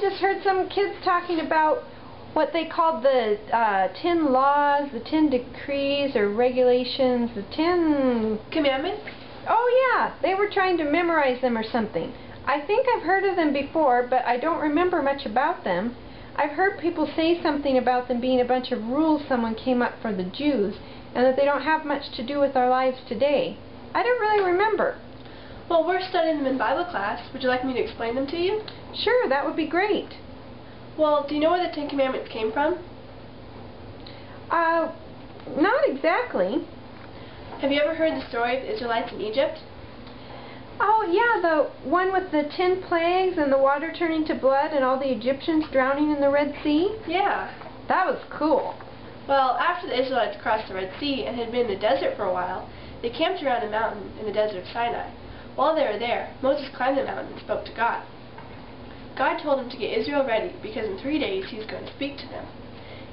just heard some kids talking about what they called the 10 laws, the 10 decrees or regulations, the 10... Commandments? Oh yeah, they were trying to memorize them or something. I think I've heard of them before, but I don't remember much about them. I've heard people say something about them being a bunch of rules someone came up for the Jews, and that they don't have much to do with our lives today. I don't really remember. Well, we're studying them in Bible class. Would you like me to explain them to you? Sure, that would be great. Well, do you know where the 10 Commandments came from? Not exactly. Have you ever heard the story of the Israelites in Egypt? Oh, yeah, the one with the 10 plagues and the water turning to blood and all the Egyptians drowning in the Red Sea? Yeah. That was cool. Well, after the Israelites crossed the Red Sea and had been in the desert for a while, they camped around a mountain in the desert of Sinai. While they were there, Moses climbed the mountain and spoke to God. God told him to get Israel ready because in 3 days he was going to speak to them.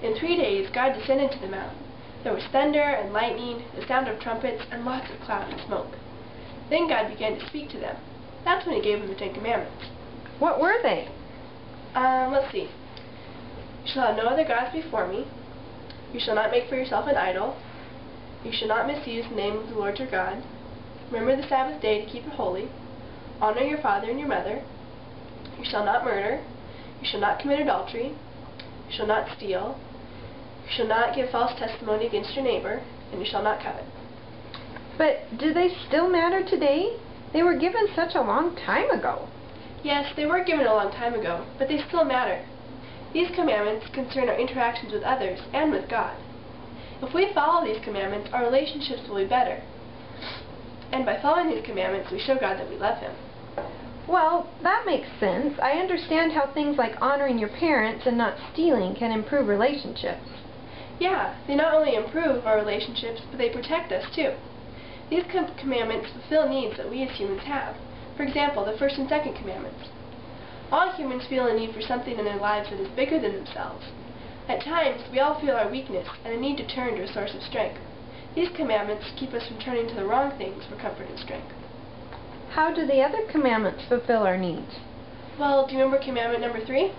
In 3 days, God descended to the mountain. There was thunder and lightning, the sound of trumpets, and lots of cloud and smoke. Then God began to speak to them. That's when he gave them the 10 Commandments. What were they? Let's see. You shall have no other gods before me. You shall not make for yourself an idol. You shall not misuse the name of the Lord your God. Remember the Sabbath day to keep it holy. Honor your father and your mother. You shall not murder. You shall not commit adultery. You shall not steal. You shall not give false testimony against your neighbor. And you shall not covet. But do they still matter today? They were given such a long time ago. Yes, they were given a long time ago, but they still matter. These commandments concern our interactions with others and with God. If we follow these commandments, our relationships will be better. And by following these commandments, we show God that we love Him. Well, that makes sense. I understand how things like honoring your parents and not stealing can improve relationships. Yeah, they not only improve our relationships, but they protect us too. These commandments fulfill needs that we as humans have. For example, the first and second commandments. All humans feel a need for something in their lives that is bigger than themselves. At times, we all feel our weakness and a need to turn to a source of strength. These commandments keep us from turning to the wrong things for comfort and strength. How do the other commandments fulfill our needs? Well, do you remember commandment number 3?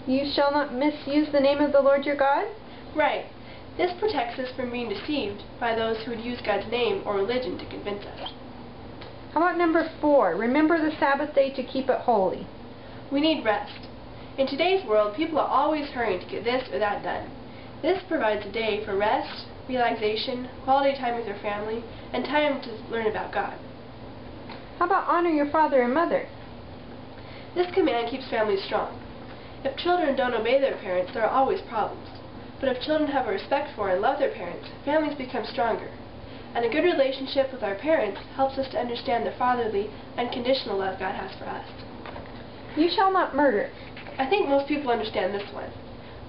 You shall not misuse the name of the Lord your God? Right. This protects us from being deceived by those who would use God's name or religion to convince us. How about number 4? Remember the Sabbath day to keep it holy. We need rest. In today's world, people are always hurrying to get this or that done. This provides a day for rest, relaxation, quality time with your family, and time to learn about God. How about honor your father and mother? This command keeps families strong. If children don't obey their parents, there are always problems. But if children have a respect for and love their parents, families become stronger. And a good relationship with our parents helps us to understand the fatherly, unconditional love God has for us. You shall not murder. I think most people understand this one.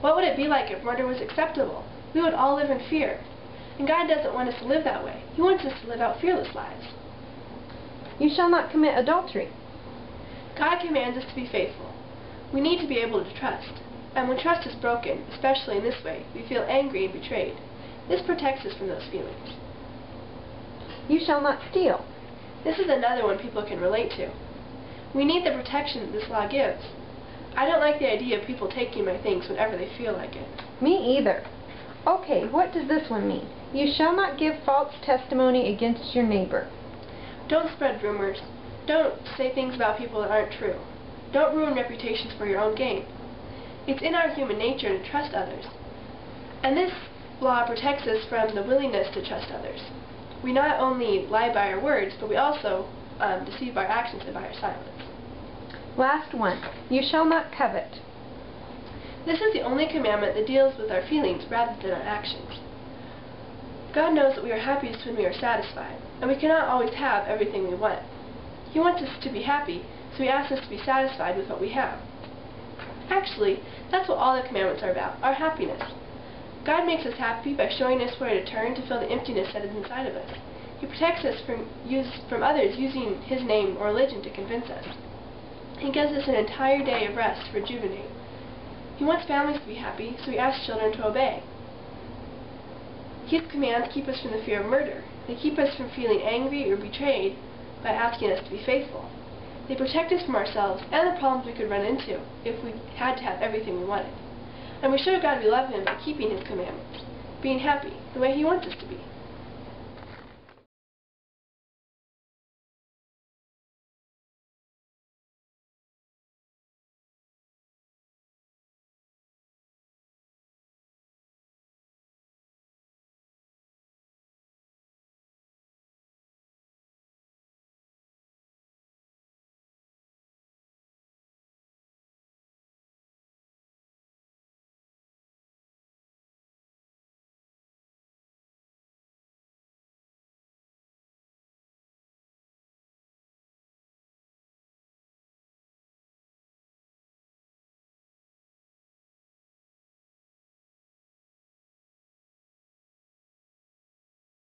What would it be like if murder was acceptable? We would all live in fear. And God doesn't want us to live that way. He wants us to live out fearless lives. You shall not commit adultery. God commands us to be faithful. We need to be able to trust. And when trust is broken, especially in this way, we feel angry and betrayed. This protects us from those feelings. You shall not steal. This is another one people can relate to. We need the protection that this law gives. I don't like the idea of people taking my things whenever they feel like it. Me either. Okay, what does this one mean? You shall not give false testimony against your neighbor. Don't spread rumors. Don't say things about people that aren't true. Don't ruin reputations for your own gain. It's in our human nature to trust others. And this law protects us from the willingness to trust others. We not only lie by our words, but we also deceive by our actions and by our silence. Last one. You shall not covet. This is the only commandment that deals with our feelings rather than our actions. God knows that we are happiest when we are satisfied, and we cannot always have everything we want. He wants us to be happy, so He asks us to be satisfied with what we have. Actually, that's what all the commandments are about, our happiness. God makes us happy by showing us where to turn to fill the emptiness that is inside of us. He protects us from others using His name or religion to convince us. He gives us an entire day of rest to rejuvenate. He wants families to be happy, so He asks children to obey. His commands keep us from the fear of murder. They keep us from feeling angry or betrayed by asking us to be faithful. They protect us from ourselves and the problems we could run into if we had to have everything we wanted. And we show God we love Him by keeping His commandments, being happy the way He wants us to be.